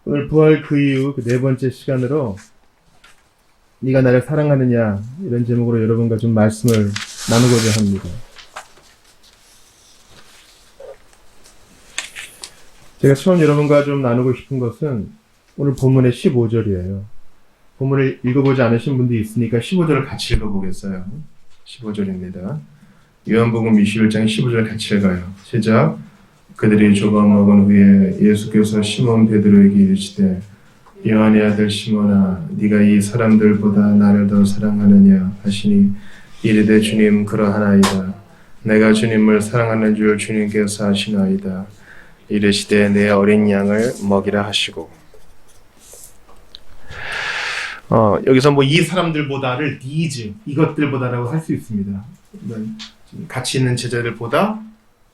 오늘 부활 그 이후 그 네 번째 시간으로 네가 나를 사랑하느냐 이런 제목으로 여러분과 좀 말씀을 나누고자 합니다. 제가 처음 여러분과 좀 나누고 싶은 것은 오늘 본문의 15절이에요. 본문을 읽어보지 않으신 분도 있으니까 15절을 같이 읽어보겠어요. 15절입니다. 요한복음 21장 15절 같이 읽어요. 시작. 그들이 조각 먹은 후에 예수께서 시몬 베드로에게 이르시되 요한의 아들 시몬아 네가 이 사람들보다 나를 더 사랑하느냐 하시니 이르되 주님 그러하나이다. 내가 주님을 사랑하는 줄 주님께서 아시나이다. 이르시되 내 어린 양을 먹이라 하시고 여기서 뭐 이 사람들보다를 these 이것들보다라고 할 수 있습니다. 같이 있는 제자들보다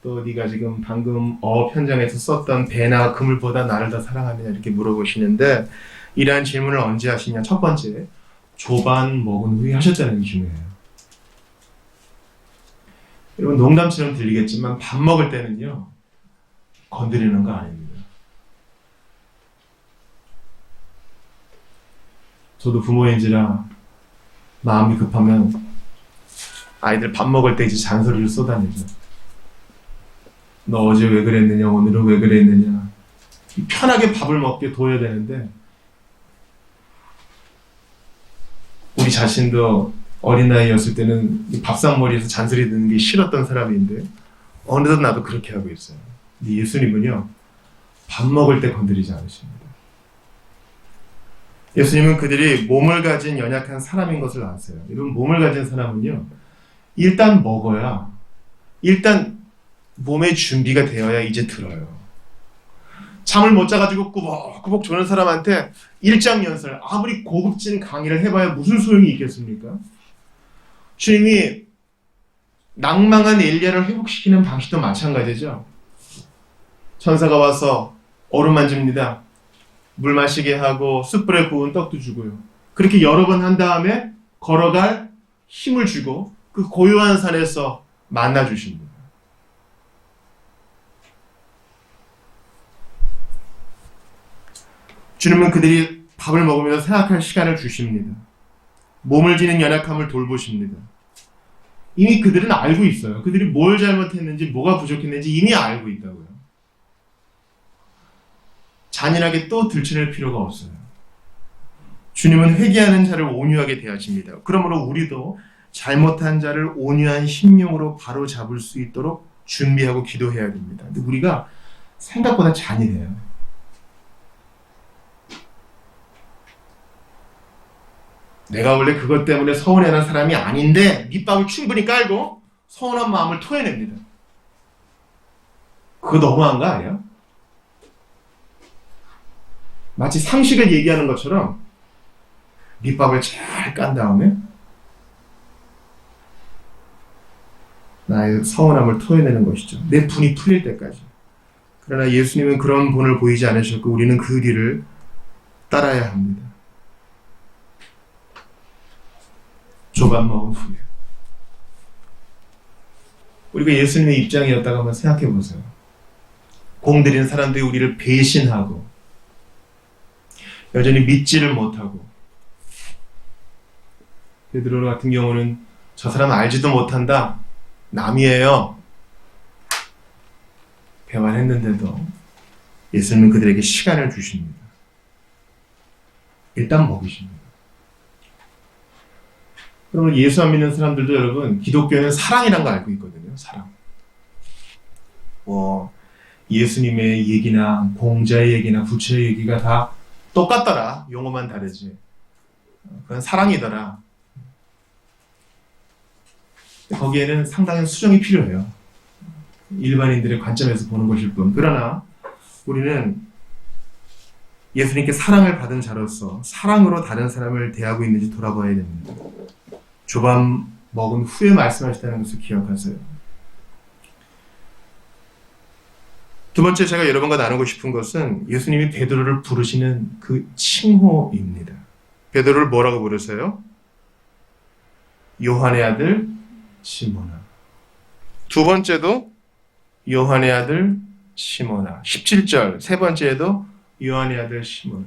또 네가 지금 방금 현장에서 썼던 배나 그물보다 나를 더 사랑하느냐 이렇게 물어보시는데 이러한 질문을 언제 하시냐. 첫 번째 조반 먹은 후에 하셨다는 게 중요해요. 여러분 농담처럼 들리겠지만 밥 먹을 때는요 건드리는 거 아닙니다. 저도 부모인지라 마음이 급하면 아이들 밥 먹을 때 이제 잔소리를 쏟아내죠. 너 어제 왜 그랬느냐, 오늘은 왜 그랬느냐. 편하게 밥을 먹게 둬야 되는데 우리 자신도 어린 나이였을 때는 밥상머리에서 잔소리 듣는 게 싫었던 사람인데 어느덧 나도 그렇게 하고 있어요. 근데 예수님은요 밥 먹을 때 건드리지 않으십니다. 예수님은 그들이 몸을 가진 연약한 사람인 것을 아세요. 이런 몸을 가진 사람은요 일단 먹어야 일단 몸의 준비가 되어야 이제 들어요. 잠을 못 자가지고 꾸벅꾸벅 조는 사람한테 일장연설 아무리 고급진 강의를 해봐야 무슨 소용이 있겠습니까? 주님이 낭망한 엘리야를 회복시키는 방식도 마찬가지죠. 천사가 와서 얼음 만집니다. 물 마시게 하고 숯불에 구운 떡도 주고요. 그렇게 여러 번 한 다음에 걸어갈 힘을 주고 그 고요한 산에서 만나 주십니다. 주님은 그들이 밥을 먹으면서 생각할 시간을 주십니다. 몸을 지닌 연약함을 돌보십니다. 이미 그들은 알고 있어요. 그들이 뭘 잘못했는지 뭐가 부족했는지 이미 알고 있다고요. 잔인하게 또 들춰낼 필요가 없어요. 주님은 회개하는 자를 온유하게 대하십니다. 그러므로 우리도 잘못한 자를 온유한 심령으로 바로 잡을 수 있도록 준비하고 기도해야 됩니다. 근데 우리가 생각보다 잔인해요. 내가 원래 그것 때문에 서운해하는 사람이 아닌데 밑밥을 충분히 깔고 서운한 마음을 토해냅니다. 그거 너무한 거 아니야? 마치 상식을 얘기하는 것처럼 밑밥을 잘 깐 다음에 나의 서운함을 토해내는 것이죠. 내 분이 풀릴 때까지. 그러나 예수님은 그런 본을 보이지 않으셨고 우리는 그 뒤를 따라야 합니다. 조반 먹은 후에. 우리가 예수님의 입장이었다고 한번 생각해 보세요. 공들인 사람들이 우리를 배신하고 여전히 믿지를 못하고 베드로 같은 경우는 저 사람 알지도 못한다. 남이에요. 배반했는데도 예수님은 그들에게 시간을 주십니다. 일단 먹이십니다. 그러면 예수 안 믿는 사람들도 여러분 기독교는 사랑이란 거 알고 있거든요. 사랑. 예수님의 얘기나 공자의 얘기나 부처의 얘기가 다 똑같더라. 용어만 다르지. 그건 사랑이더라. 거기에는 상당한 수정이 필요해요. 일반인들의 관점에서 보는 것일 뿐. 그러나 우리는 예수님께 사랑을 받은 자로서 사랑으로 다른 사람을 대하고 있는지 돌아봐야 됩니다. 조반 먹은 후에 말씀하셨다는 것을 기억하세요. 두 번째 제가 여러분과 나누고 싶은 것은 예수님이 베드로를 부르시는 그 칭호입니다. 베드로를 뭐라고 부르세요? 요한의 아들 시몬아. 두 번째도 요한의 아들 시몬아. 17절 세 번째에도 요한의 아들 시몬아.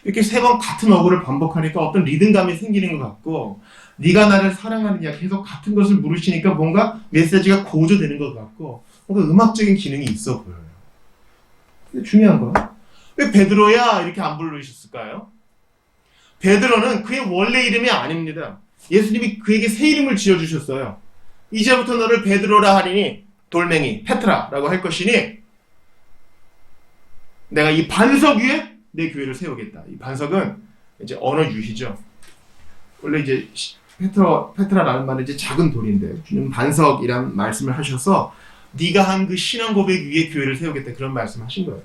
이렇게 세 번 같은 어구를 반복하니까 어떤 리듬감이 생기는 것 같고, 네가 나를 사랑하느냐 계속 같은 것을 물으시니까 뭔가 메시지가 고조되는 것 같고, 뭔가 음악적인 기능이 있어 보여요. 근데 중요한 건 왜 베드로야 이렇게 안 부르셨을까요? 베드로는 그의 원래 이름이 아닙니다. 예수님이 그에게 새 이름을 지어주셨어요. 이제부터 너를 베드로라 하리니, 돌멩이 페트라라고 할 것이니 내가 이 반석 위에 내 교회를 세우겠다. 이 반석은 이제 언어 유희죠. 원래 이제 페트라라는 말은 이제 작은 돌인데 주님 반석이란 말씀을 하셔서 네가 한 그 신앙 고백 위에 교회를 세우겠다, 그런 말씀하신 거예요.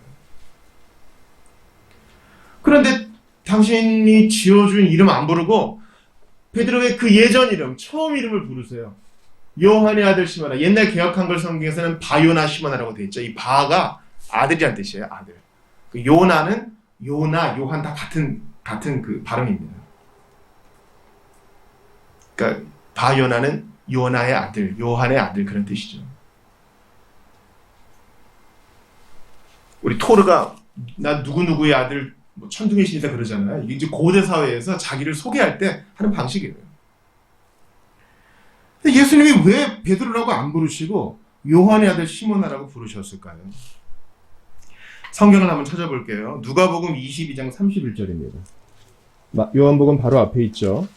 그런데 당신이 지어준 이름 안 부르고 베드로의 그 예전 이름, 처음 이름을 부르세요. 요한의 아들 시몬아. 옛날 개역 한글 성경에서는 바요나 시몬아라고 되어 있죠. 이 바가 아들이란 뜻이에요. 아들. 그 요나는 요나, 요한 다 같은 그 발음입니다. 그러니까 바요나는 요나의 아들, 요한의 아들, 그런 뜻이죠. 우리 토르가 나 누구누구의 아들, 뭐 천둥의 신이다 그러잖아요. 이게 이제 고대 사회에서 자기를 소개할 때 하는 방식이에요. 근데 예수님이 왜 베드로라고 안 부르시고 요한의 아들 시몬아라고 부르셨을까요? 성경을 한번 찾아볼게요. 누가복음 22장 31절입니다. 요한복음 바로 앞에 있죠.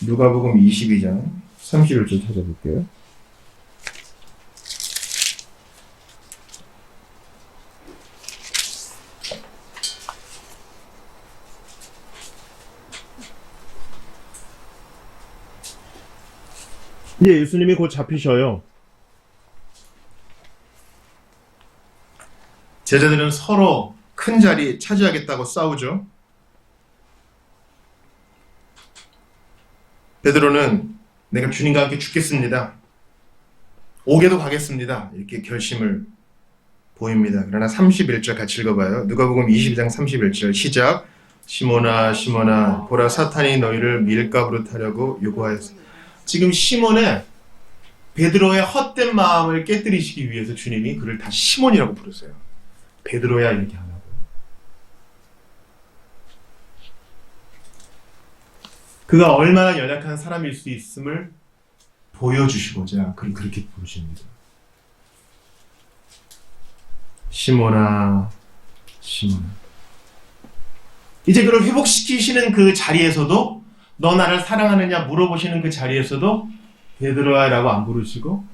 누가복음 22장 31절 찾아볼게요. 이제 예수님이 곧 잡히셔요. 제자들은 서로 큰 자리 차지하겠다고 싸우죠. 베드로는 내가 주님과 함께 죽겠습니다, 옥에도 가겠습니다, 이렇게 결심을 보입니다. 그러나 31절 같이 읽어봐요. 누가복음 22장 31절 시작. 시몬아 시몬아 보라 사탄이 너희를 밀가부로 타려고 요구하였으니. 지금 시몬의 베드로의 헛된 마음을 깨뜨리시기 위해서 주님이 그를 다시 시몬이라고 부르세요. 베드로야 이렇게 안 하고. 그가 얼마나 연약한 사람일 수 있음을 보여주시고자 그를 그렇게 부르십니다. 시몬아 시몬아. 이제 그를 회복시키시는 그 자리에서도, 너 나를 사랑하느냐 물어보시는 그 자리에서도 베드로야라고 안 부르시고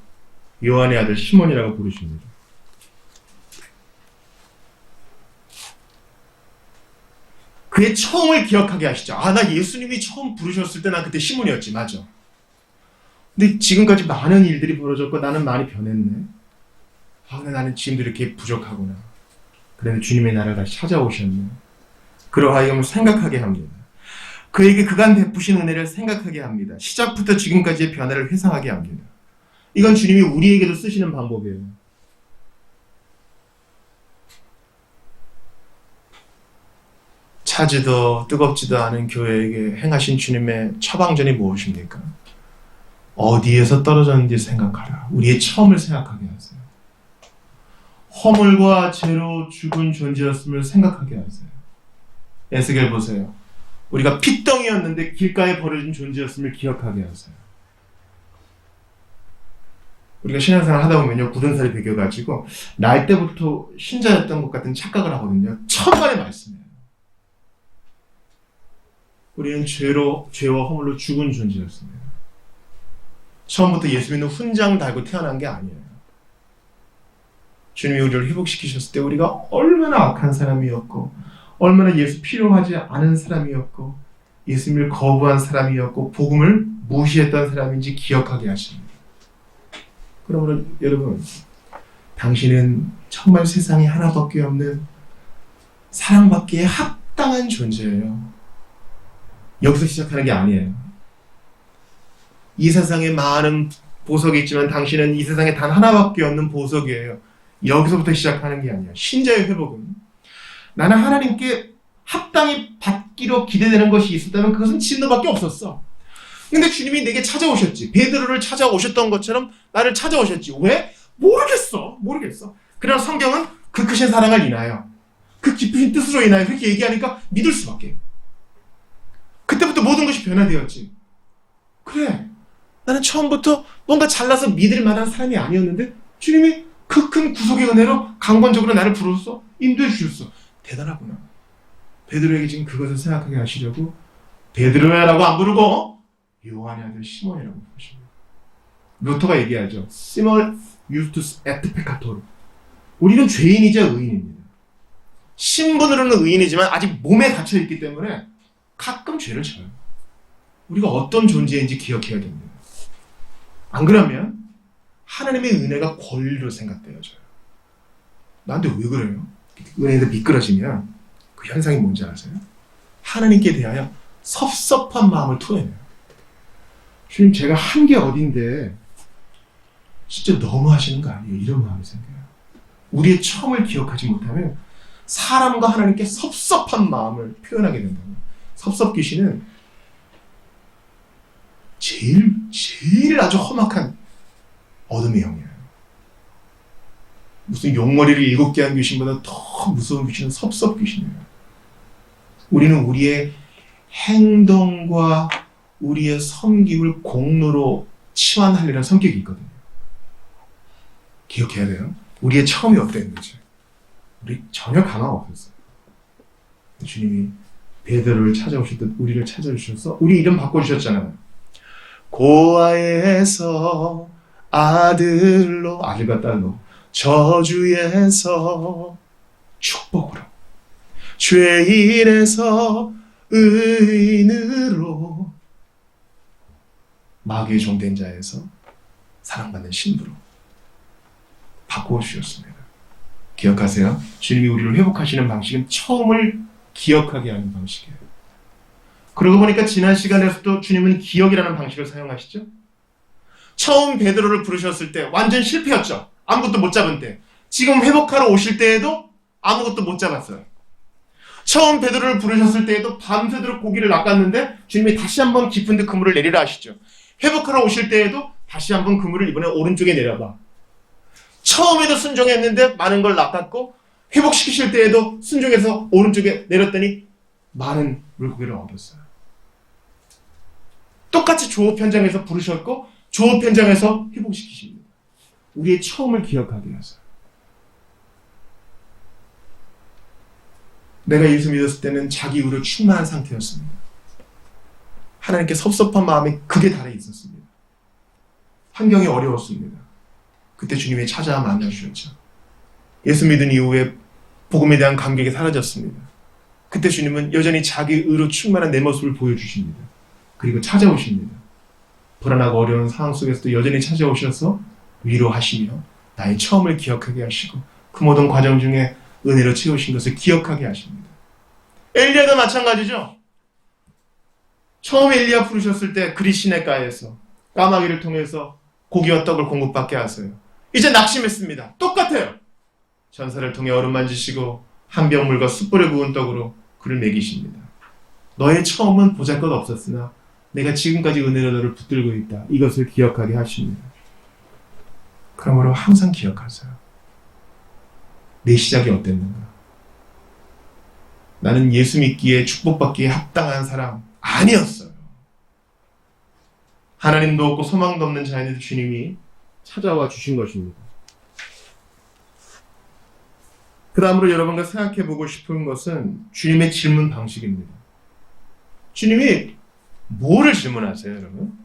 요한의 아들 시몬이라고 부르십니다. 그의 처음을 기억하게 하시죠. 아, 나 예수님이 처음 부르셨을 때 난 그때 시몬이었지. 맞아. 근데 지금까지 많은 일들이 벌어졌고 나는 많이 변했네. 아, 근데 나는 지금도 이렇게 부족하구나. 그런데 주님의 나를 다시 찾아오셨네. 그러하여금 생각하게 합니다. 그에게 그간 베푸신 은혜를 생각하게 합니다. 시작부터 지금까지의 변화를 회상하게 합니다. 이건 주님이 우리에게도 쓰시는 방법이에요. 차지도 뜨겁지도 않은 교회에게 행하신 주님의 처방전이 무엇입니까? 어디에서 떨어졌는지 생각하라. 우리의 처음을 생각하게 하세요. 허물과 죄로 죽은 존재였음을 생각하게 하세요. 에스겔 보세요. 우리가 핏덩이였는데 길가에 버려진 존재였음을 기억하게 하세요. 우리가 신앙생활 하다 보면요, 굳은 살이 배겨가지고 날 때부터 신자였던 것 같은 착각을 하거든요. 천만의 말씀이에요. 우리는 죄와 허물로 죽은 존재였습니다. 처음부터 예수 믿는 훈장 달고 태어난 게 아니에요. 주님이 우리를 회복시키셨을 때 우리가 얼마나 악한 사람이었고, 얼마나 예수 필요하지 않은 사람이었고, 예수님을 거부한 사람이었고, 복음을 무시했던 사람인지 기억하게 하십니다. 그러므로 여러분, 당신은 정말 세상에 하나밖에 없는 사랑받기에 합당한 존재예요. 여기서 시작하는 게 아니에요. 이 세상에 많은 보석이 있지만 당신은 이 세상에 단 하나밖에 없는 보석이에요. 여기서부터 시작하는 게 아니에요. 신자의 회복은 나는 하나님께 합당히 받기로 기대되는 것이 있었다면 그것은 진노밖에 없었어. 근데 주님이 내게 찾아오셨지. 베드로를 찾아오셨던 것처럼 나를 찾아오셨지. 왜? 모르겠어. 그러나 성경은 그 크신 사랑을 인하여, 그 깊으신 뜻으로 인하여 그렇게 얘기하니까 믿을 수밖에. 그때부터 모든 것이 변화되었지. 그래, 나는 처음부터 뭔가 잘나서 믿을 만한 사람이 아니었는데 주님이 그 큰 구속의 은혜로 강권적으로 나를 부르셔서 인도해 주셨어. 대단하구나. 베드로에게 지금 그것을 생각하게 하시려고 베드로야라고 안 부르고 요한의 아들 시몬이라고 부르십니다. 루터가 얘기하죠. 시몬 유스투스 에트 페카토르. 우리는 죄인이자 의인입니다. 신분으로는 의인이지만 아직 몸에 갇혀있기 때문에 가끔 죄를 져요. 우리가 어떤 존재인지 기억해야 됩니다. 안 그러면 하나님의 은혜가 권리로 생각되어져요. 나한테 왜 그래요? 은혜에서 미끄러지면 그 현상이 뭔지 아세요? 하나님께 대하여 섭섭한 마음을 토해내요. 주님, 제가 한 게 어딘데 진짜 너무 하시는 거 아니에요? 이런 마음이 생겨요. 우리의 처음을 기억하지 못하면 사람과 하나님께 섭섭한 마음을 표현하게 된다고요. 섭섭 귀신은 제일 아주 험악한 어둠의 영이에요. 무슨 용머리를 7개 한 귀신보다 더 무서운 귀신은 섭섭 귀신이에요. 우리는 우리의 행동과 우리의 섬김을 공로로 치환하려는 성격이 있거든요. 기억해야 돼요. 우리의 처음이 어땠는지. 우리 전혀 강함 없었어요. 주님이 베드로를 찾아오셨듯 우리를 찾아주셔서 우리 이름 바꿔주셨잖아요. 고아에서 아들로, 아들과 딸로, 저주에서 축복으로, 죄인에서 의인으로, 마귀의 종된 자에서 사랑받는 신부로 바꾸어 주셨습니다. 기억하세요? 주님이 우리를 회복하시는 방식은 처음을 기억하게 하는 방식이에요. 그러고 보니까 지난 시간에서도 주님은 기억이라는 방식을 사용하시죠? 처음 베드로를 부르셨을 때 완전 실패였죠. 아무것도 못 잡은 때. 지금 회복하러 오실 때에도 아무것도 못 잡았어요. 처음 베드로를 부르셨을 때에도 밤새도록 고기를 낚았는데 주님이 다시 한번 깊은 데 그물을 내리라 하시죠. 회복하러 오실 때에도 다시 한번 그물을 이번에 오른쪽에 내려봐. 처음에도 순종했는데 많은 걸 낚았고 회복시키실 때에도 순종해서 오른쪽에 내렸더니 많은 물고기를 얻었어요. 똑같이 조업 현장에서 부르셨고 조업 현장에서 회복시키십니다. 우리의 처음을 기억하게 하세요. 내가 예수 믿었을 때는 자기 의로 충만한 상태였습니다. 하나님께 섭섭한 마음이 극에 달해 있었습니다. 환경이 어려웠습니다. 그때 주님이 찾아와 만나주셨죠. 예수 믿은 이후에 복음에 대한 감격이 사라졌습니다. 그때 주님은 여전히 자기 의로 충만한 내 모습을 보여주십니다. 그리고 찾아오십니다. 불안하고 어려운 상황 속에서도 여전히 찾아오셔서 위로하시며 나의 처음을 기억하게 하시고 그 모든 과정 중에 은혜로 채우신 것을 기억하게 하십니다. 엘리야도 마찬가지죠. 처음 엘리야 부르셨을 때 그리 시내가에서 까마귀를 통해서 고기와 떡을 공급받게 하세요. 이제 낙심했습니다. 똑같아요. 전사를 통해 얼음 만지시고 한 병 물과 숯불에 구운 떡으로 그를 먹이십니다. 너의 처음은 보잘것 없었으나 내가 지금까지 은혜로 너를 붙들고 있다. 이것을 기억하게 하십니다. 그러므로 항상 기억하세요. 내 시작이 어땠는가? 나는 예수 믿기에 축복받기에 합당한 사람 아니었어요. 하나님도 없고 소망도 없는 자인데도 주님이 찾아와 주신 것입니다. 그 다음으로 여러분과 생각해보고 싶은 것은 주님의 질문 방식입니다. 주님이 뭐를 질문하세요, 여러분?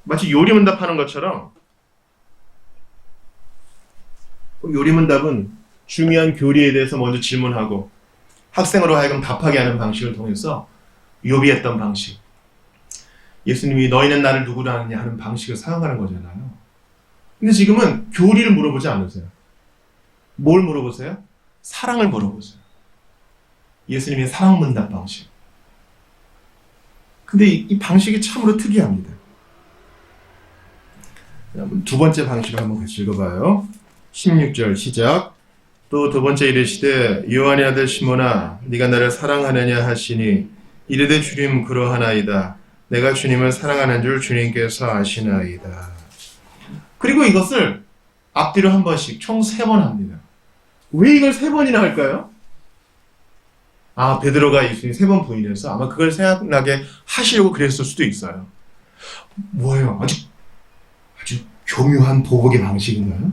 마치 요리문답하는 것처럼 요리문답은 중요한 교리에 대해서 먼저 질문하고 학생으로 하여금 답하게 하는 방식을 통해서 요비했던 방식. 예수님이 너희는 나를 누구로 아느냐 하는 방식을 사용하는 거잖아요. 근데 지금은 교리를 물어보지 않으세요. 뭘 물어보세요? 사랑을 물어보세요. 예수님의 사랑 문답 방식. 근데 이 방식이 참으로 특이합니다. 두 번째 방식을 한번 같이 읽어봐요. 16절 시작. 또 두 번째 이르시되 요한의 아들 시몬아 네가 나를 사랑하느냐 하시니 이르되 주님 그러하나이다. 내가 주님을 사랑하는 줄 주님께서 아시나이다. 그리고 이것을 앞뒤로 한 번씩 총 3번 합니다. 왜 이걸 3번이나 할까요? 베드로가 예수님 3번 부인해서 아마 그걸 생각나게 하시려고 그랬을 수도 있어요. 뭐예요? 아주 교묘한 보복의 방식인가요?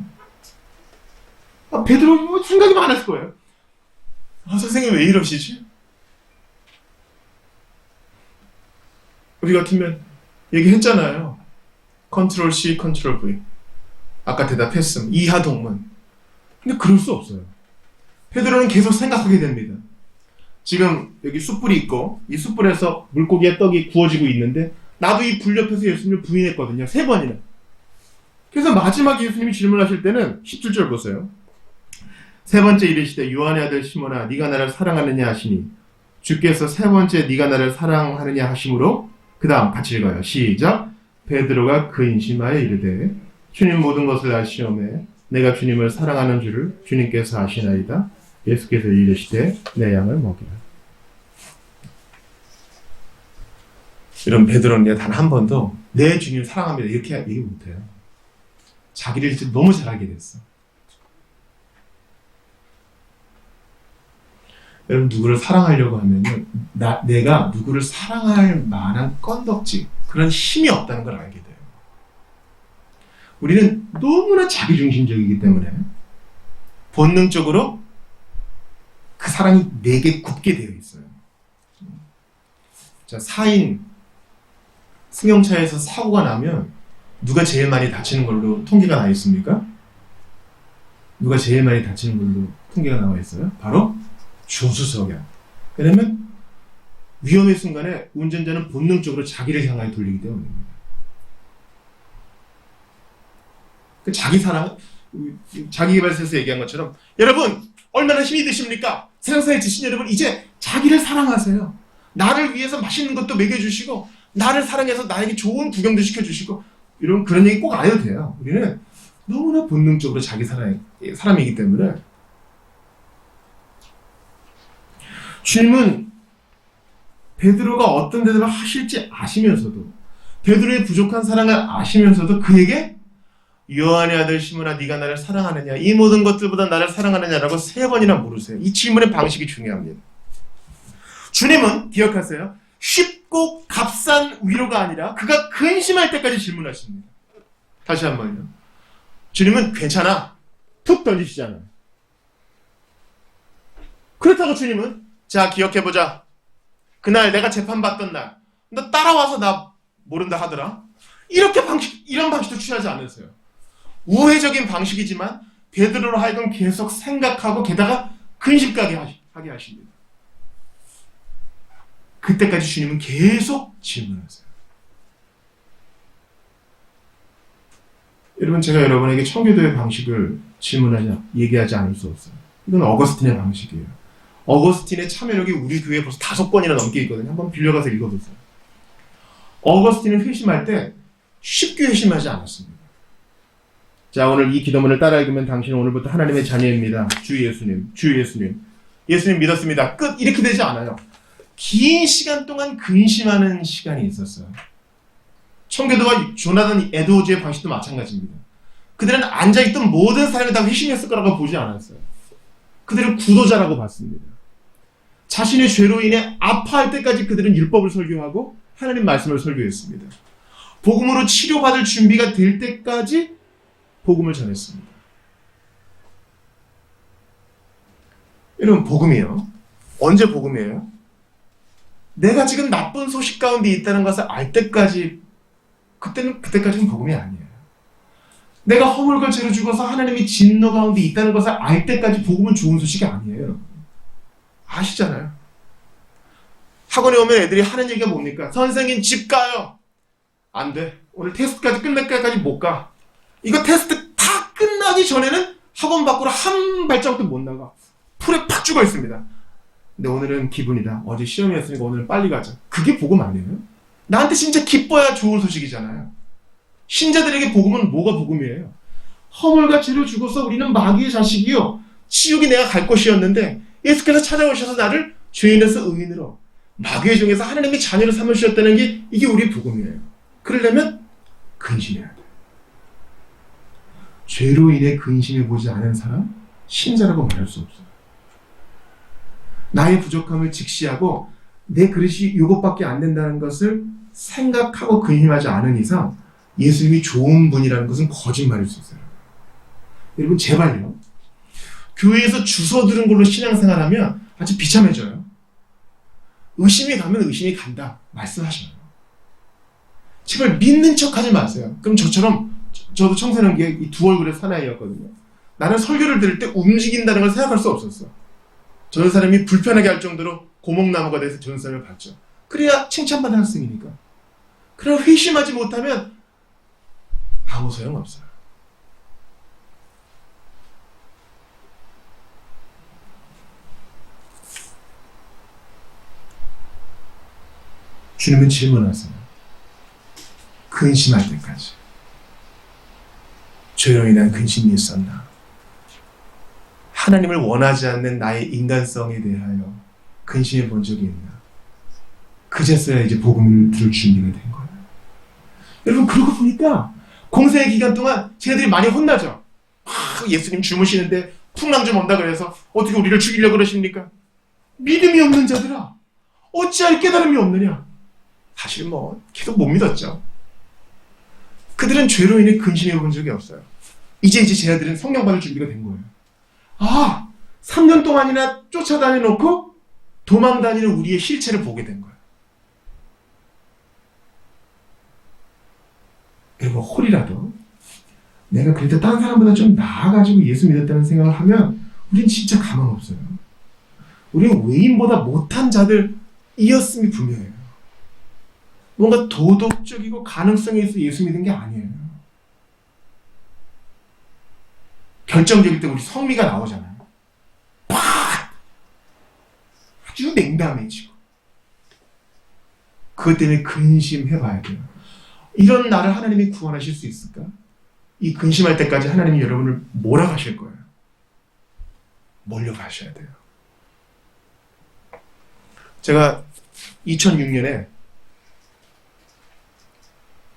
베드로 뭐 생각이 많았을 거예요. 선생님 왜 이러시지? 우리 같으면 얘기했잖아요. 컨트롤 C, 컨트롤 V. 아까 대답했음. 이하 동문. 근데 그럴 수 없어요. 베드로는 계속 생각하게 됩니다. 지금 여기 숯불이 있고 이 숯불에서 물고기와 떡이 구워지고 있는데 나도 이 불 옆에서 예수님을 부인했거든요. 3번이나. 그래서 마지막에 예수님이 질문하실 때는 17절 보세요. 3번째 이르시되 요한의 아들 시몬아 네가 나를 사랑하느냐 하시니 주께서 3번째 네가 나를 사랑하느냐 하심으로 그 다음 같이 읽어요. 시작. 베드로가 근심하여 이르되 주님 모든 것을 아시오매 내가 주님을 사랑하는 줄을 주님께서 아시나이다. 예수께서 이르시되 내 양을 먹이라. 이런 베드로는 단 한 번도 내 주님 사랑합니다 이렇게 얘기 못해요. 자기를 이제 너무 잘 알게 됐어. 여러분 누구를 사랑하려고 하면요, 내가 누구를 사랑할 만한 건덕지 그런 힘이 없다는 걸 알게 돼요. 우리는 너무나 자기중심적이기 때문에 본능적으로 그 사랑이 내게 굳게 되어 있어요. 자, 4인 승용차에서 사고가 나면 누가 제일 많이 다치는 걸로 통계가 나와 있습니까? 누가 제일 많이 다치는 걸로 통계가 나와 있어요? 바로 조수석이야. 왜냐면 위험의 순간에 운전자는 본능적으로 자기를 향하여 돌리기 때문입니다. 그 자기 사랑, 자기개발서에서 얘기한 것처럼 여러분 얼마나 힘이 드십니까? 세상에 지신 여러분 이제 자기를 사랑하세요. 나를 위해서 맛있는 것도 먹여주시고 나를 사랑해서 나에게 좋은 구경도 시켜주시고 이런 그런 얘기 꼭 안 해도 돼요. 우리는 너무나 본능적으로 자기 사람이기 때문에 주님은 베드로가 어떤 대답을 하실지 아시면서도 베드로의 부족한 사랑을 아시면서도 그에게 요한의 아들 시몬아 네가 나를 사랑하느냐 이 모든 것들보다 나를 사랑하느냐라고 3번이나 물으세요. 이 질문의 방식이 중요합니다. 주님은 기억하세요. 쉽고 값싼 위로가 아니라 그가 근심할 때까지 질문하십니다. 다시 한번요. 주님은 괜찮아 툭 던지시잖아요. 그렇다고 주님은 자 기억해보자. 그날 내가 재판받던 날 너 따라와서 나 모른다 하더라. 이런 방식도 취하지 않으세요. 우회적인 방식이지만 베드로로 하여금 계속 생각하고 게다가 근심까지 하게 하십니다. 그때까지 주님은 계속 질문하세요. 여러분 제가 여러분에게 청교도의 방식을 얘기하지 않을 수 없어요. 이건 어거스틴의 방식이에요. 어거스틴의 참여력이 우리 교회에 벌써 5번이나 넘게 있거든요. 한번 빌려가서 읽어보세요. 어거스틴은 회심할 때 쉽게 회심하지 않았습니다. 자, 오늘 이 기도문을 따라 읽으면 당신은 오늘부터 하나님의 자녀입니다. 주 예수님, 주 예수님. 예수님 믿었습니다. 끝! 이렇게 되지 않아요. 긴 시간 동안 근심하는 시간이 있었어요. 청교도와 조나단 에드워즈의 방식도 마찬가지입니다. 그들은 앉아있던 모든 사람이 다 회심했을 거라고 보지 않았어요. 그들은 구도자라고 봤습니다. 자신의 죄로 인해 아파할 때까지 그들은 율법을 설교하고 하나님 말씀을 설교했습니다. 복음으로 치료받을 준비가 될 때까지 복음을 전했습니다. 여러분 복음이요. 언제 복음이에요? 내가 지금 나쁜 소식 가운데 있다는 것을 알 때까지 그때까지는 복음이 아니에요. 내가 허물과 죄로 죽어서 하나님이 진노 가운데 있다는 것을 알 때까지 복음은 좋은 소식이 아니에요. 여러분. 아시잖아요. 학원에 오면 애들이 하는 얘기가 뭡니까? 선생님 집 가요. 안 돼. 오늘 테스트까지 끝날 때까지 못 가. 이거 테스트 다 끝나기 전에는 학원 밖으로 한 발자국도 못 나가. 풀에 팍 죽어 있습니다. 근데 오늘은 기분이다. 어제 시험이었으니까 오늘은 빨리 가자. 그게 복음 아니에요? 나한테 진짜 기뻐야 좋은 소식이잖아요. 신자들에게 복음은 뭐가 복음이에요? 허물과 죄로 죽어서 우리는 마귀의 자식이요. 지옥이 내가 갈 것이었는데 예수께서 찾아오셔서 나를 죄인에서 의인으로 마귀의 종에서 하나님의 자녀로 삼으셨다는 게 이게 우리의 복음이에요. 그러려면 근심해야 돼요. 죄로 인해 근심해보지 않은 사람 신자라고 말할 수 없어요. 나의 부족함을 직시하고 내 그릇이 이것밖에 안 된다는 것을 생각하고 근심하지 않은 이상 예수님이 좋은 분이라는 것은 거짓말일 수 있어요. 여러분 제발요. 교회에서 주워 들은 걸로 신앙생활하면 아주 비참해져요. 의심이 가면 의심이 간다 말씀하셔요. 제발 믿는 척하지 마세요. 그럼 저도 청소년기에 이 두 얼굴의 사나이였거든요. 나는 설교를 들을 때 움직인다는 걸 생각할 수 없었어. 전사님이 불편하게 할 정도로 고목나무가 돼서 전사를 받죠. 그래야 칭찬받는 학생이니까. 그러나 회심하지 못하면 아무 소용없어요. 주님은 질문하세요. 근심할 때까지 조용히 난 근심이 있었나? 하나님을 원하지 않는 나의 인간성에 대하여 근심해 본 적이 있나? 그제서야 이제 복음을 들을 준비가 된 거예요. 여러분 그러고 보니까 공생의 기간 동안 쟤네들이 많이 혼나죠. 예수님 주무시는데 풍랑 좀 온다 그래서 어떻게 우리를 죽이려고 그러십니까? 믿음이 없는 자들아 어찌할 깨달음이 없느냐? 사실 계속 못 믿었죠. 그들은 죄로 인해 근심해 본 적이 없어요. 이제 쟤네들은 성령 받을 준비가 된 거예요. 3년 동안이나 쫓아다녀놓고 도망다니는 우리의 실체를 보게 된 거예요. 여러분 홀이라도 내가 그래도 다른 사람보다 좀 나아가지고 예수 믿었다는 생각을 하면 우린 진짜 가망 없어요. 우리는 외인보다 못한 자들이었음이 분명해요. 뭔가 도덕적이고 가능성에 있어 예수 믿은 게 아니에요. 결정적일 때 우리 성미가 나오잖아요. 아주 냉담해지고 그것 때문에 근심해봐야 돼요. 이런 나를 하나님이 구원하실 수 있을까? 이 근심할 때까지 하나님이 여러분을 몰아가실 거예요. 몰려가셔야 돼요. 제가 2006년에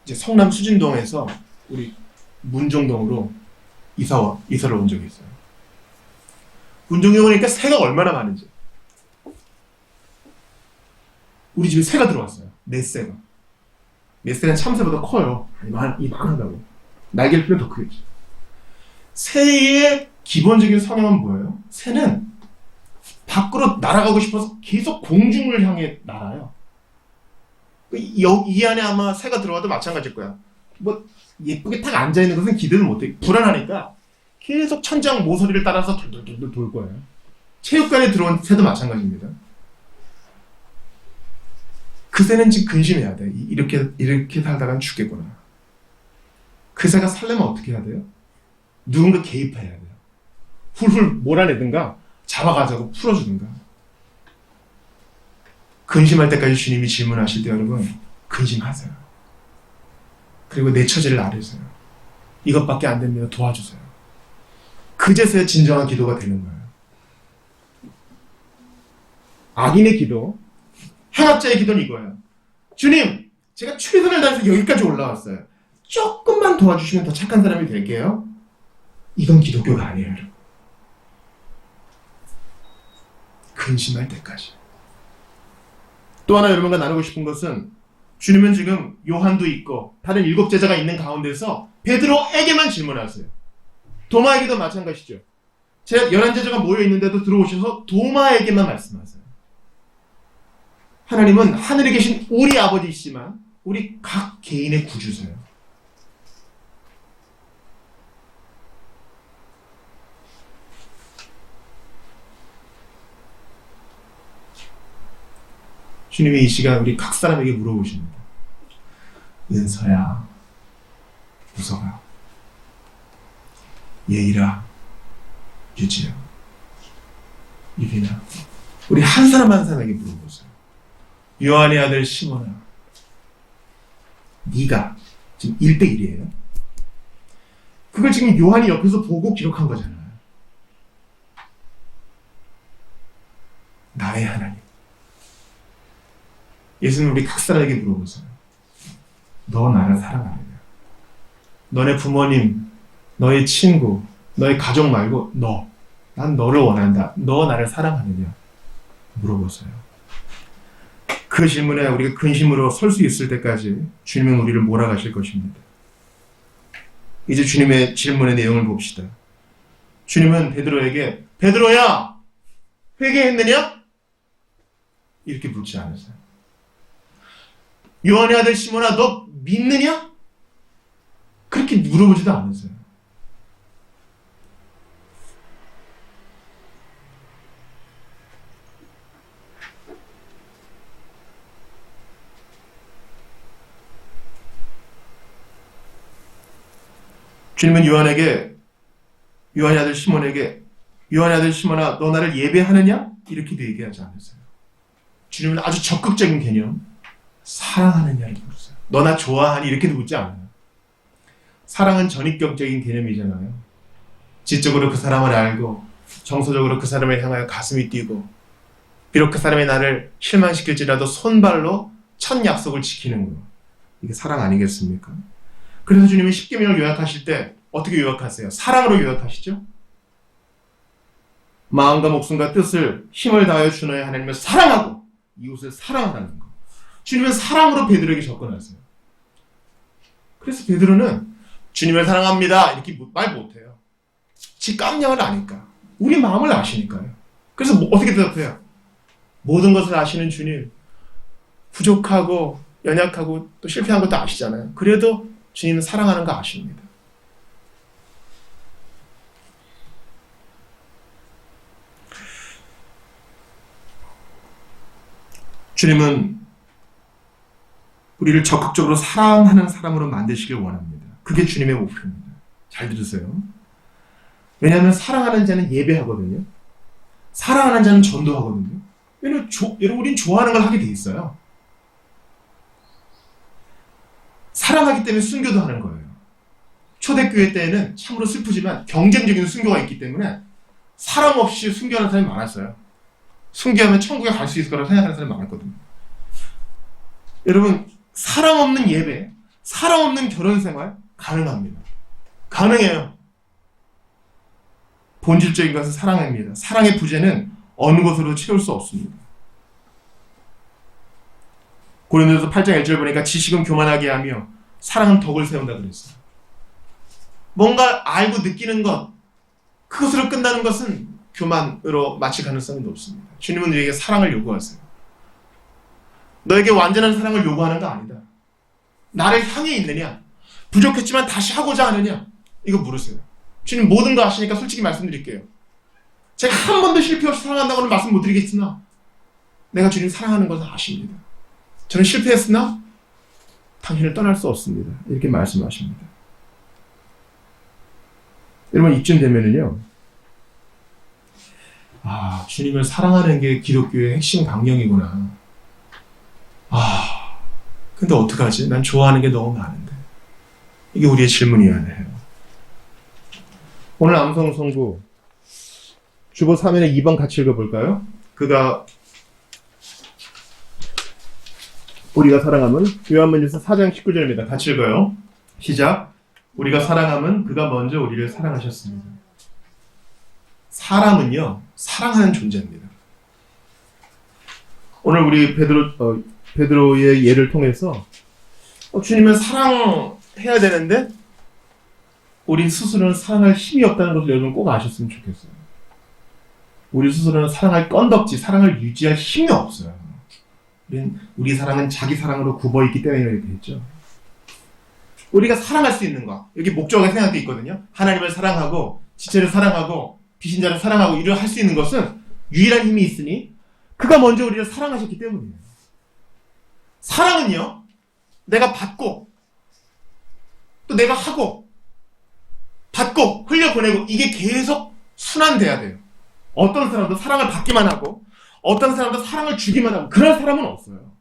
이제 성남 수진동에서 우리 문정동으로 이사를 온 적이 있어요. 문정동에 오니까 새가 얼마나 많은지. 우리 집에 새가 들어왔어요. 넷새가. 넷새는 참새보다 커요. 이만하다고. 날개를 펴면 더 크겠지. 새의 기본적인 성향은 뭐예요? 새는 밖으로 날아가고 싶어서 계속 공중을 향해 날아요. 이 안에 아마 새가 들어와도 마찬가지일 거야. 예쁘게 탁 앉아있는 것은 기대를 못해. 불안하니까 계속 천장 모서리를 따라서 돌돌돌 돌 거예요. 체육관에 들어온 새도 마찬가지입니다. 그 새는 지금 근심해야 돼. 이렇게 살다간 죽겠구나. 그 새가 살려면 어떻게 해야 돼요? 누군가 개입해야 돼요. 훌훌 몰아내든가 잡아가자고 풀어주든가. 근심할 때까지 주님이 질문하실 때 여러분 근심하세요. 그리고 내 처지를 아뢰세요. 이것밖에 안 됩니다. 도와주세요. 그제서야 진정한 기도가 되는 거예요. 악인의 기도, 행악자의 기도는 이거예요. 주님, 제가 최선을 다해서 여기까지 올라왔어요. 조금만 도와주시면 더 착한 사람이 될게요. 이건 기독교가 아니에요, 여러분. 근심할 때까지. 또 하나 여러분과 나누고 싶은 것은 주님은 지금 요한도 있고 다른 7 제자가 있는 가운데서 베드로에게만 질문하세요. 도마에게도 마찬가지죠. 제 11제자가 모여있는데도 들어오셔서 도마에게만 말씀하세요. 하나님은 하늘에 계신 우리 아버지이시지만 우리 각 개인의 구주세요. 주님이 이 시간 우리 각 사람에게 물어보십니다. 은서야, 무서가, 예일아, 유지야, 유빈아, 우리 한 사람 한 사람에게 물어보세요. 요한의 아들 시몬아, 네가 지금 1대1이에요. 그걸 지금 요한이 옆에서 보고 기록한 거잖아요. 나의 하나님. 예수는 우리 각 사람에게 물어보세요. 너 나를 사랑하느냐? 너네 부모님, 너의 친구, 너의 가족 말고 너 난 너를 원한다. 너 나를 사랑하느냐? 물어보세요. 그 질문에 우리가 근심으로 설 수 있을 때까지 주님은 우리를 몰아가실 것입니다. 이제 주님의 질문의 내용을 봅시다. 주님은 베드로에게 베드로야 회개했느냐? 이렇게 묻지 않으세요. 요한의 아들 시몬아 너 믿느냐? 그렇게 물어보지도 않으세요. 주님은 요한의 아들 시몬에게 요한의 아들 시몬아 너 나를 예배하느냐? 이렇게도 얘기하지 않으세요. 주님은 아주 적극적인 개념 사랑하느냐를 물으세요. 너 나 좋아하니? 이렇게도 묻지 않아요. 사랑은 전입격적인 개념이잖아요. 지적으로 그 사람을 알고 정서적으로 그 사람을 향하여 가슴이 뛰고 비록 그 사람이 나를 실망시킬지라도 손발로 첫 약속을 지키는 거. 이게 사랑 아니겠습니까? 그래서 주님이 십계명을 요약하실 때 어떻게 요약하세요? 사랑으로 요약하시죠? 마음과 목숨과 뜻을 힘을 다하여 주 너의 하나님을 사랑하고 이웃을 사랑하라는 거. 주님은 사랑으로 베드로에게 접근하세요. 그래서 베드로는 주님을 사랑합니다 이렇게 말 못해요. 지 깜냥을 아니까. 우리 마음을 아시니까요. 그래서 어떻게 대답해요? 모든 것을 아시는 주님, 부족하고 연약하고 또 실패한 것도 아시잖아요. 그래도 주님은 사랑하는 거 아십니다. 주님은 우리를 적극적으로 사랑하는 사람으로 만드시길 원합니다. 그게 주님의 목표입니다. 잘 들으세요. 왜냐하면 사랑하는 자는 예배하거든요. 사랑하는 자는 전도하거든요. 왜냐하면 여러분 우린 좋아하는 걸 하게 돼 있어요. 사랑하기 때문에 순교도 하는 거예요. 초대교회 때에는 참으로 슬프지만 경쟁적인 순교가 있기 때문에 사랑 없이 순교하는 사람이 많았어요. 순교하면 천국에 갈 수 있을 거라고 생각하는 사람이 많았거든요. 여러분 사랑 없는 예배, 사랑 없는 결혼생활 가능합니다. 가능해요. 본질적인 것은 사랑입니다. 사랑의 부재는 어느 것으로 채울 수 없습니다. 고린도서 8장 1절 보니까 지식은 교만하게 하며 사랑은 덕을 세운다 그랬어요. 뭔가 알고 느끼는 것, 그것으로 끝나는 것은 교만으로 마칠 가능성이 높습니다. 주님은 우리에게 사랑을 요구하세요. 너에게 완전한 사랑을 요구하는 거 아니다. 나를 향해 있느냐? 부족했지만 다시 하고자 하느냐? 이거 물으세요. 주님 모든 거 아시니까 솔직히 말씀드릴게요. 제가 한 번도 실패 없이 사랑한다고는 말씀 못 드리겠으나 내가 주님 사랑하는 것을 아십니다. 저는 실패했으나 당신을 떠날 수 없습니다. 이렇게 말씀하십니다. 여러분 이쯤 되면은요. 주님을 사랑하는 게 기독교의 핵심 강령이구나. 근데 어떡하지? 난 좋아하는 게 너무 많은데. 이게 우리의 질문이어야 해요. 오늘 암송 성구 주보 3면에 2번 같이 읽어볼까요? 우리가 사랑함은 요한복음서 4장 19절입니다. 같이 읽어요. 시작. 우리가 사랑함은 그가 먼저 우리를 사랑하셨습니다. 사람은요 사랑하는 존재입니다. 오늘 우리 베드로의 예를 통해서 주님은 사랑해야 되는데 우리 스스로는 사랑할 힘이 없다는 것을 여러분 꼭 아셨으면 좋겠어요. 우리 스스로는 사랑할 건덕지, 사랑을 유지할 힘이 없어요. 우리 사랑은 자기 사랑으로 굽어있기 때문에 이렇게 했죠. 우리가 사랑할 수 있는 거, 여기 목적어가 생각되어 있거든요. 하나님을 사랑하고 지체를 사랑하고 비신자를 사랑하고 이를 할 수 있는 것은 유일한 힘이 있으니 그가 먼저 우리를 사랑하셨기 때문이에요. 사랑은요 내가 받고 또 내가 하고 받고 흘려보내고 이게 계속 순환돼야 돼요. 어떤 사람도 사랑을 받기만 하고 어떤 사람도 사랑을 주기만 하고 그런 사람은 없어요.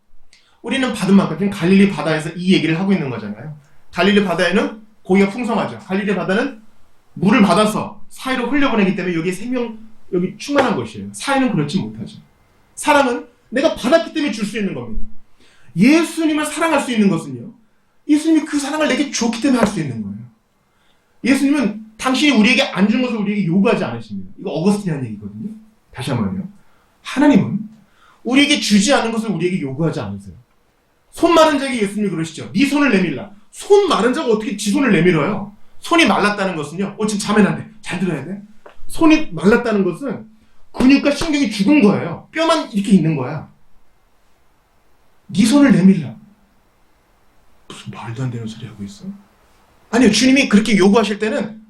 우리는 받은 만큼 지금 갈릴리 바다에서 이 얘기를 하고 있는 거잖아요. 갈릴리 바다에는 고기가 풍성하죠. 갈릴리 바다는 물을 받아서 사이로 흘려보내기 때문에 여기 여기 충만한 것이에요. 사이는 그렇지 못하죠. 사랑은 내가 받았기 때문에 줄 수 있는 겁니다. 예수님을 사랑할 수 있는 것은요. 예수님이 그 사랑을 내게 줬기 때문에 할 수 있는 거예요. 예수님은 당신이 우리에게 안 준 것을 우리에게 요구하지 않으십니다. 이거 어거스틴이 한 얘기거든요. 다시 한번요. 하나님은 우리에게 주지 않은 것을 우리에게 요구하지 않으세요. 손 마른 자에게 예수님이 그러시죠. 네 손을 내밀라. 손 마른 자가 어떻게 지 손을 내밀어요? 손이 말랐다는 것은요. 지금 자면 안 돼. 잘 들어야 돼. 손이 말랐다는 것은 근육과 신경이 죽은 거예요. 뼈만 이렇게 있는 거야. 네 손을 내밀라. 무슨 말도 안 되는 소리 하고 있어? 아니요. 주님이 그렇게 요구하실 때는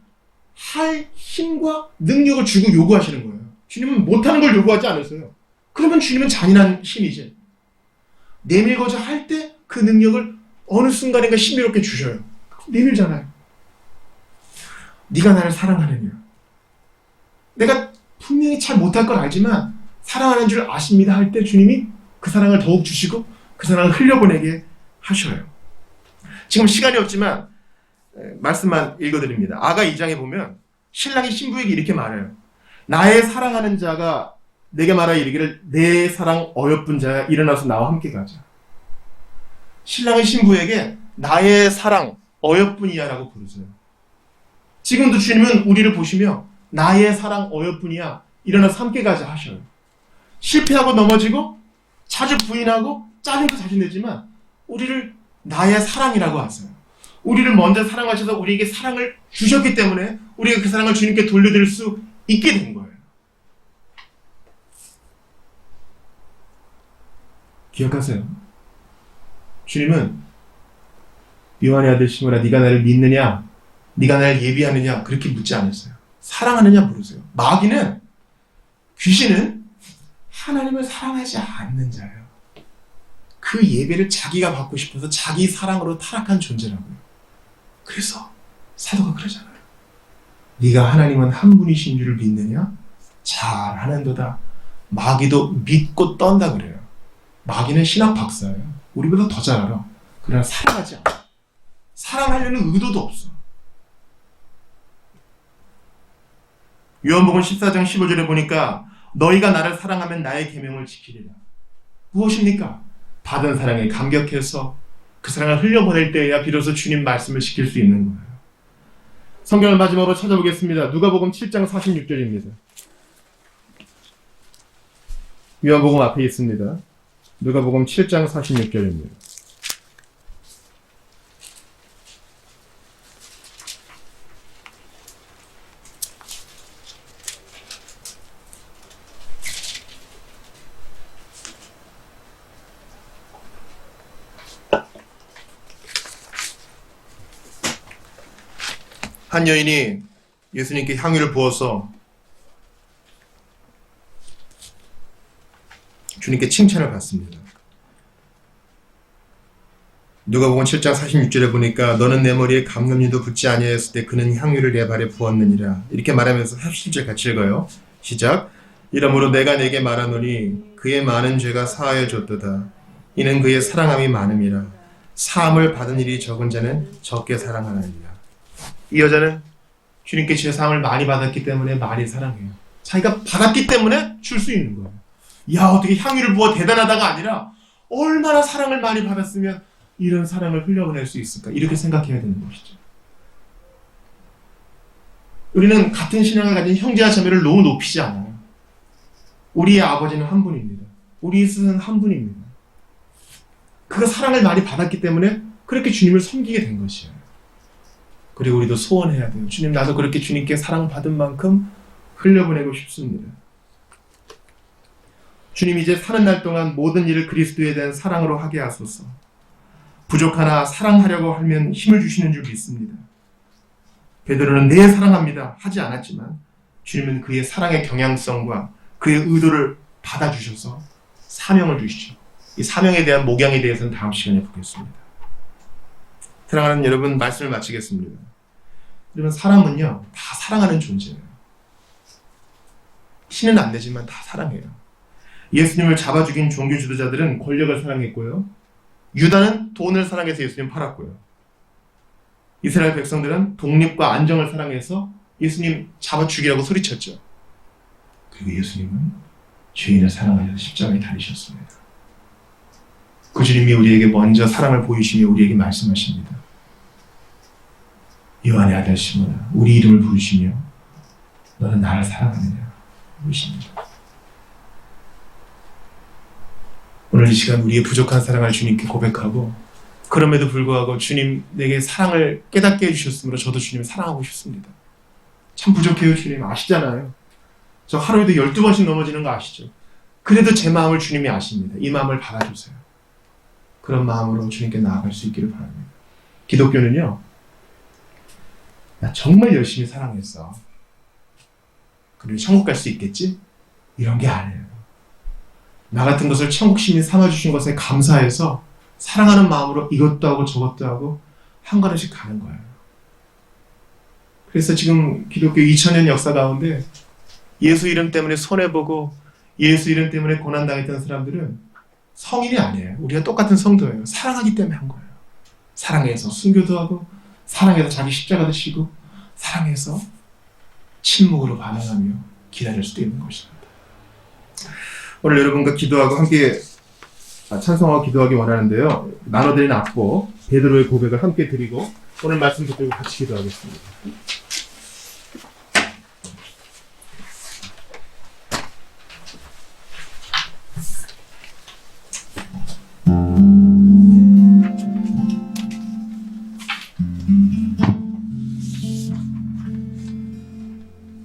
할 힘과 능력을 주고 요구하시는 거예요. 주님은 못하는 걸 요구하지 않으세요. 그러면 주님은 잔인한 신이지. 내밀고자 할 때 그 능력을 어느 순간인가 신비롭게 주셔요. 내밀잖아요. 네가 나를 사랑하느냐. 내가 분명히 잘 못할 걸 알지만 사랑하는 줄 아십니다 할 때 주님이 그 사랑을 더욱 주시고 그 사랑을 흘려보내게 하셔요. 지금 시간이 없지만 말씀만 읽어드립니다. 아가 2장에 보면 신랑이 신부에게 이렇게 말해요. 나의 사랑하는 자가 내게 말하여 이르기를 내 사랑 어여쁜 자야 일어나서 나와 함께 가자. 신랑이 신부에게 나의 사랑 어여쁜이야 라고 부르세요. 지금도 주님은 우리를 보시며 나의 사랑 어여쁜이야 일어나서 함께 가자 하셔요. 실패하고 넘어지고 자주 부인하고 짜증도 자주 내지만 우리를 나의 사랑이라고 하세요. 우리를 먼저 사랑하셔서 우리에게 사랑을 주셨기 때문에 우리가 그 사랑을 주님께 돌려드릴 수 있게 된 거예요. 기억하세요. 주님은 요한의 아들 시몬아 네가 나를 믿느냐? 네가 나를 예비하느냐? 그렇게 묻지 않았어요. 사랑하느냐 물으세요. 마귀는 귀신은 하나님을 사랑하지 않는 자예요. 그 예배를 자기가 받고 싶어서 자기 사랑으로 타락한 존재라고요. 그래서 사도가 그러잖아요. 네가 하나님은 한 분이신 줄을 믿느냐? 잘하는도다. 마귀도 믿고 떤다 그래요. 마귀는 신학 박사예요. 우리보다 더 잘 알아. 그러나 사랑하지 않아. 사랑하려는 의도도 없어. 요한복음 14장 15절에 보니까 너희가 나를 사랑하면 나의 계명을 지키리라. 무엇입니까? 받은 사랑에 감격해서 그 사랑을 흘려보낼 때에야 비로소 주님 말씀을 지킬 수 있는 거예요. 성경을 마지막으로 찾아보겠습니다. 누가복음 7장 46절입니다. 요한복음 앞에 있습니다. 누가복음 7장 46절입니다. 한 여인이 예수님께 향유를 부어서 주님께 칭찬을 받습니다. 누가복음 7장 46절에 보니까 너는 내 머리에 감금류도 붙지 아니하였을 때 그는 향유를 내 발에 부었느니라. 이렇게 말하면서 47절 같이 읽어요. 시작. 이러므로 내가 내게 말하노니 그의 많은 죄가 사하여 줬도다. 이는 그의 사랑함이 많음이라. 사함을 받은 일이 적은 자는 적게 사랑하느니라. 이 여자는 주님께 제사함을 많이 받았기 때문에 많이 사랑해요. 자기가 받았기 때문에 줄 수 있는 거예요. 야, 어떻게 향유를 부어 대단하다가 아니라 얼마나 사랑을 많이 받았으면 이런 사랑을 흘려보낼 수 있을까? 이렇게 생각해야 되는 것이죠. 우리는 같은 신앙을 가진 형제와 자매를 너무 높이지 않아요. 우리의 아버지는 한 분입니다. 우리의 스승은 한 분입니다. 그가 사랑을 많이 받았기 때문에 그렇게 주님을 섬기게 된 것이에요. 그리고 우리도 소원해야 돼요. 주님, 나도 그렇게 주님께 사랑받은 만큼 흘려보내고 싶습니다. 주님, 이제 사는 날 동안 모든 일을 그리스도에 대한 사랑으로 하게 하소서. 부족하나 사랑하려고 하면 힘을 주시는 줄 믿습니다. 베드로는 네, 사랑합니다 하지 않았지만 주님은 그의 사랑의 경향성과 그의 의도를 받아주셔서 사명을 주시죠. 이 사명에 대한 목양에 대해서는 다음 시간에 보겠습니다. 사랑하는 여러분, 말씀을 마치겠습니다. 여러분, 사람은요 다 사랑하는 존재예요. 신은 안 되지만 다 사랑해요. 예수님을 잡아 죽인 종교 지도자들은 권력을 사랑했고요. 유다는 돈을 사랑해서 예수님 팔았고요. 이스라엘 백성들은 독립과 안정을 사랑해서 예수님 잡아 죽이라고 소리쳤죠. 그리고 예수님은 죄인을 사랑하셔서 십자가에 달리셨습니다. 그 주님이 우리에게 먼저 사랑을 보이시며 우리에게 말씀하십니다. 요한의 아들 시몬아, 우리 이름을 부르시며 너는 나를 사랑하느냐 물으십니다. 오늘 이 시간 우리의 부족한 사랑을 주님께 고백하고, 그럼에도 불구하고 주님 내게 사랑을 깨닫게 해주셨으므로 저도 주님을 사랑하고 싶습니다. 참 부족해요. 주님 아시잖아요. 저 하루에도 12번씩 넘어지는 거 아시죠? 그래도 제 마음을 주님이 아십니다. 이 마음을 받아주세요. 그런 마음으로 주님께 나아갈 수 있기를 바랍니다. 기독교는요, 나 정말 열심히 사랑했어, 그리고 천국 갈 수 있겠지? 이런 게 아니에요. 나 같은 것을 천국 시민 삼아주신 것에 감사해서 사랑하는 마음으로 이것도 하고 저것도 하고 한 걸음씩 가는 거예요. 그래서 지금 기독교 2000년 역사 가운데 예수 이름 때문에 손해보고 예수 이름 때문에 고난당했던 사람들은 성인이 아니에요. 우리가 똑같은 성도예요. 사랑하기 때문에 한 거예요. 사랑해서 순교도 하고, 사랑해서 자기 십자가도 지고, 사랑해서 침묵으로 반응하며 기다릴 수도 있는 것입니다. 오늘 여러분과 기도하고 함께 찬송하고 기도하기 원하는데요. 나눠드린 악보 베드로의 고백을 함께 드리고 오늘 말씀 붙들고 같이 기도하겠습니다.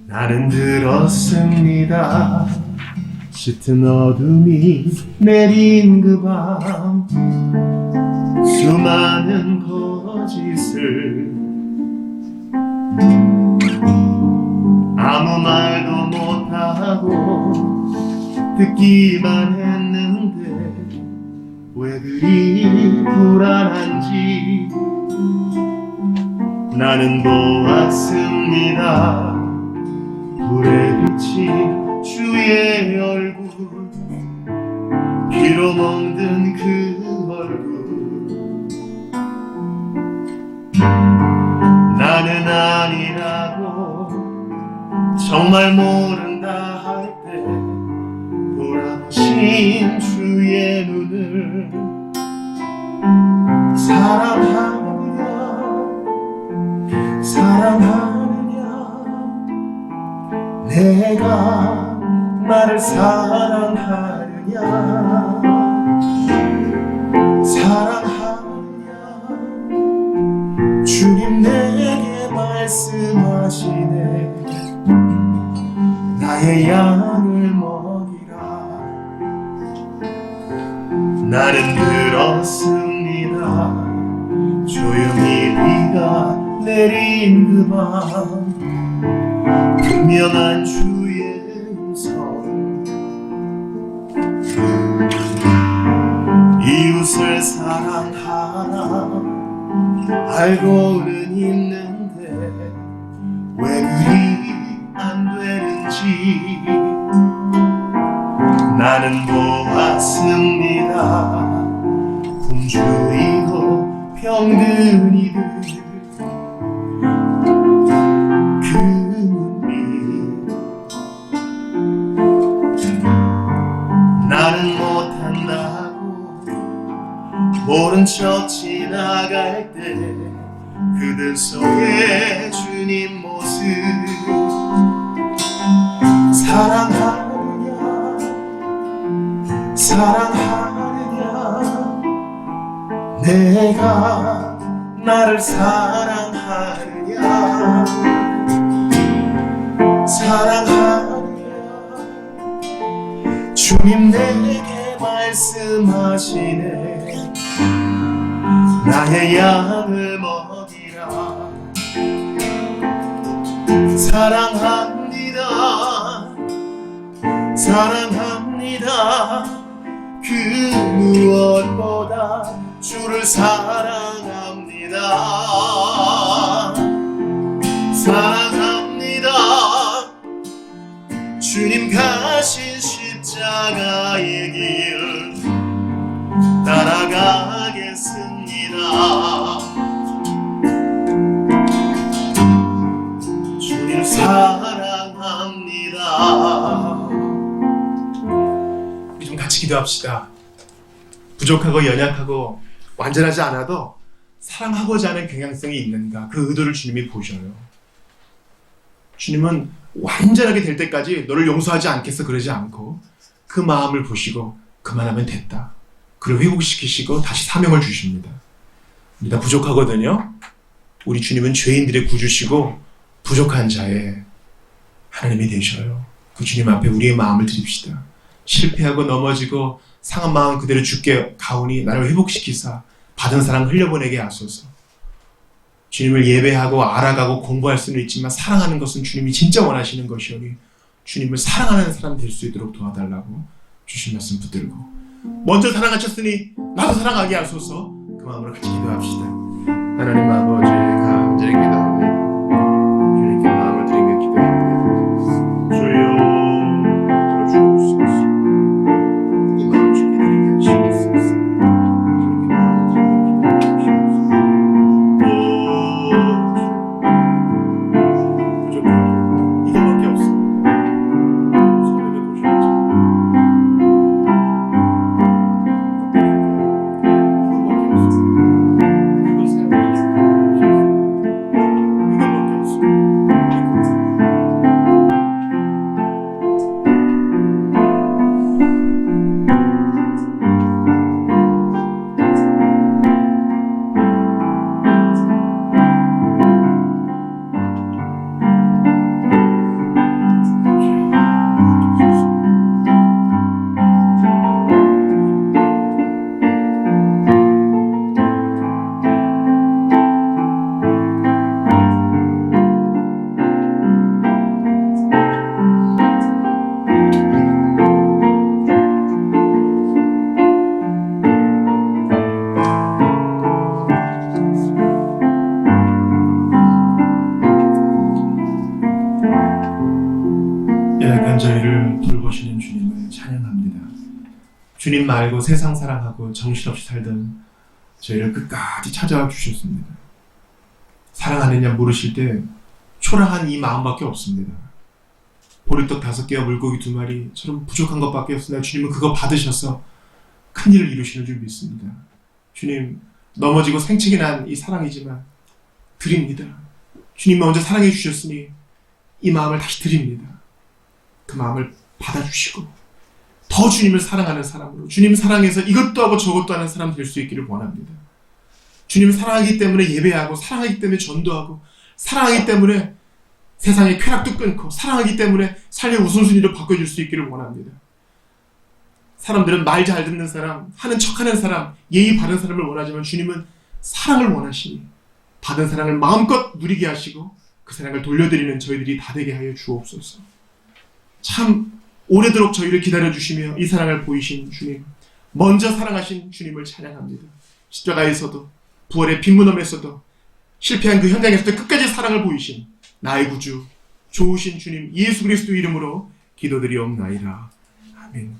나는 들었습니다. 짙은 어둠이 내린 그 밤, 수많은 거짓을 아무 말도 못하고 듣기만 했는데 왜 그리 불안한지 나는 보았습니다. 불에 비친 주의 얼굴, 피로 멍든 그 얼굴. 나는 아니라고 정말 모른다 할 때 돌아오신 주의 눈을 사랑하느냐 사랑하느냐, 내가 나를 사랑하느냐 사랑하느냐, 주님 내게 말씀하시네. 나의 양을 먹이라. 나는 들었습니다. 조용히 비가 내린 그 밤, 분명한 주의 음성, 이웃을 사랑하라 알고는 있는데 왜 그리 안 되는지 나는 보았습니다. 굶주리고 병든 이들 그 눈빛, 나는 못한다고 모른 척 지나갈 때 그들 속에 주님 모습 사랑하느냐 사랑하느냐, 내가 나를 사랑하느냐 사랑하느냐, 주님 내게 말씀하시네. 나의 양을 먹이라. 사랑합니다 사랑합니다, 그 무엇보다 주를 사랑합니다. 사랑합니다, 주님 가신 십자가의 길 따라가겠습니다. 주님 사랑합니다. 우리 좀 같이 기도합시다. 부족하고 연약하고 완전하지 않아도 사랑하고자 하는 경향성이 있는가, 그 의도를 주님이 보셔요. 주님은 완전하게 될 때까지 너를 용서하지 않겠어 그러지 않고 그 마음을 보시고 그만하면 됐다. 그를 회복시키시고 다시 사명을 주십니다. 우리 다 부족하거든요. 우리 주님은 죄인들의 구주시고 부족한 자의 하나님이 되셔요. 그 주님 앞에 우리의 마음을 드립시다. 실패하고 넘어지고 상한 마음 그대로 주께 가오니 나를 회복시키사 받은 사랑 흘려보내게 하소서. 주님을 예배하고 알아가고 공부할 수는 있지만 사랑하는 것은 주님이 진짜 원하시는 것이오니 주님을 사랑하는 사람 될 수 있도록 도와달라고 주신 말씀 붙들고 먼저 사랑하셨으니 나도 사랑하게 하소서. 그 마음으로 같이 기도합시다. 하나님 아버지 간절히 기도합니다. 주님께 마음을 드리며 기도합니다. 주여 들어주옵소서. 이 마음 주께 드리게 하시옵소서. 주님께 마음을 드리며 기도하옵소서. 부족합니다. 이거밖에 없습니다. 손에도 보셨죠? 이거밖에 없습니다. 그걸 사용해 주옵소서. 이거밖에 없습니다. 연약한 저희를 돌보시는 주님을 찬양합니다. 주님 말고 세상 사랑하고 정신없이 살던 저희를 끝까지 찾아와 주셨습니다. 사랑하느냐 물으실 때 초라한 이 마음밖에 없습니다. 보리떡 5개와 물고기 2마리처럼 부족한 것밖에 없으나 주님은 그거 받으셔서 큰일을 이루시는 줄 믿습니다. 주님, 넘어지고 생책이 난 이 사랑이지만 드립니다. 주님 먼저 사랑해 주셨으니 이 마음을 다시 드립니다. 그 마음을 받아주시고 더 주님을 사랑하는 사람으로 주님 사랑해서 이것도 하고 저것도 하는 사람 될 수 있기를 원합니다. 주님 사랑하기 때문에 예배하고 사랑하기 때문에 전도하고 사랑하기 때문에 세상의 쾌락도 끊고 사랑하기 때문에 삶의 우선순위로 바꿔줄 수 있기를 원합니다. 사람들은 말 잘 듣는 사람, 하는 척하는 사람, 예의 바른 사람을 원하지만 주님은 사랑을 원하시니 받은 사랑을 마음껏 누리게 하시고 그 사랑을 돌려드리는 저희들이 다 되게 하여 주옵소서. 참 오래도록 저희를 기다려주시며 이 사랑을 보이신 주님, 먼저 사랑하신 주님을 찬양합니다. 십자가에서도 부활의 빈문함에서도 실패한 그 현장에서도 끝까지 사랑을 보이신 나의 구주 좋으신 주님 예수 그리스도 이름으로 기도드리옵나이다. 아멘.